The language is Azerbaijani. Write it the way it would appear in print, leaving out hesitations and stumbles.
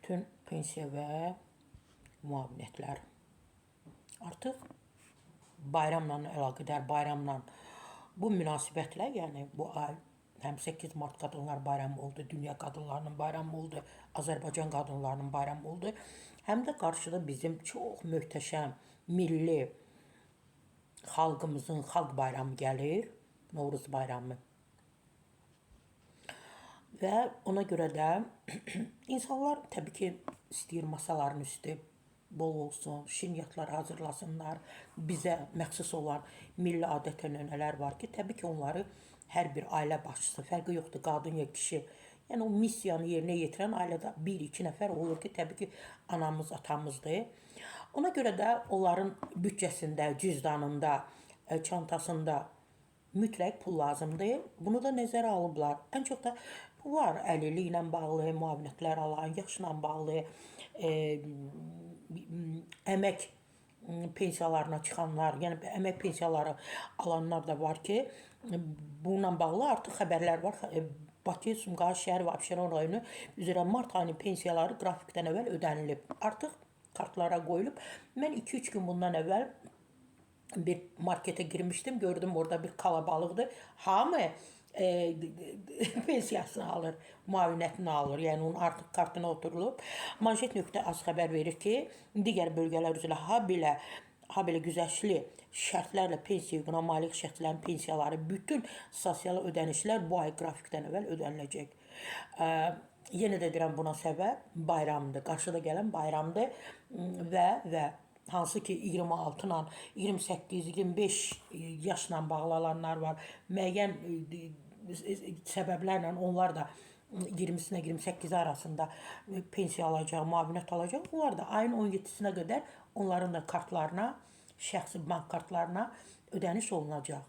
bütün pensiya və müavinətlər. Artıq bayramla əlaqədar, bayramla bu münasibətlə, yəni bu ay həm 8 Mart Qadınlar Bayramı oldu, Dünya Qadınlarının Bayramı oldu, Azərbaycan qadınlarının bayramı oldu. Həm də qarşıda bizim çox möhtəşəm milli xalqımızın xalq bayramı gəlir, Novruz bayramı. Və ona görə də insanlar təbii ki, istəyir masaların üstü bol olsun, şirniyyatlar hazırlasınlar. Bizə məxsus olan milli adət-ənənələr var ki, təbii ki, onları hər bir ailə başçısı, fərqi yoxdur, qadın ya kişi. Yəni o missiyanı yerinə yetirən ailədə 1-2 nəfər olur ki, təbii ki, anamız, atamızdır. Ona görə də onların büdcəsində, cüzdanında, çantasında mütləq pul lazımdır. Bunu da nəzərə alıblar. Ən çox da var əlilliklə bağlı, müavinətlər alan, yaşla bağlı, əmək pensiyalarına çıxanlar, yəni əmək pensiyaları alanlar da var ki, bununla bağlı artıq xəbərlər var. Bakı, Sumqayıt şəhər və Abşeron rayonu üzrə mart ayının pensiyaları qrafikdən əvvəl ödənilib. Artıq kartlara qoyulub. Mən 2-3 gün bundan əvvəl bir markete girmişdim, gördüm orada bir kalabalıqdır. Hamı pensiyasını alır, müavinətini alır. Yəni onun artıq kartına oturulub. Manşet.az xəbər verir ki, digər bölgələr üzrə habelə güzəştli şərtlərlə pensiya hüququna malik şəxslərin pensiyaları, bütün sosial ödənişlər bu ay qrafikdən əvvəl ödəniləcək. Yenə də deyirəm, buna səbəb bayramdır, qarşıda gələn bayramdır və hansı ki 26 ilə 28, 25 yaşla bağlı olanlar var. Müəyyən səbəblərlə onlar da 20-sinə 28 arasında pensiya alacaq, müavinət alacaq. Onlar da ayın 17-sinə qədər onların da kartlarına, şəxsi bank kartlarına ödəniş olunacaq.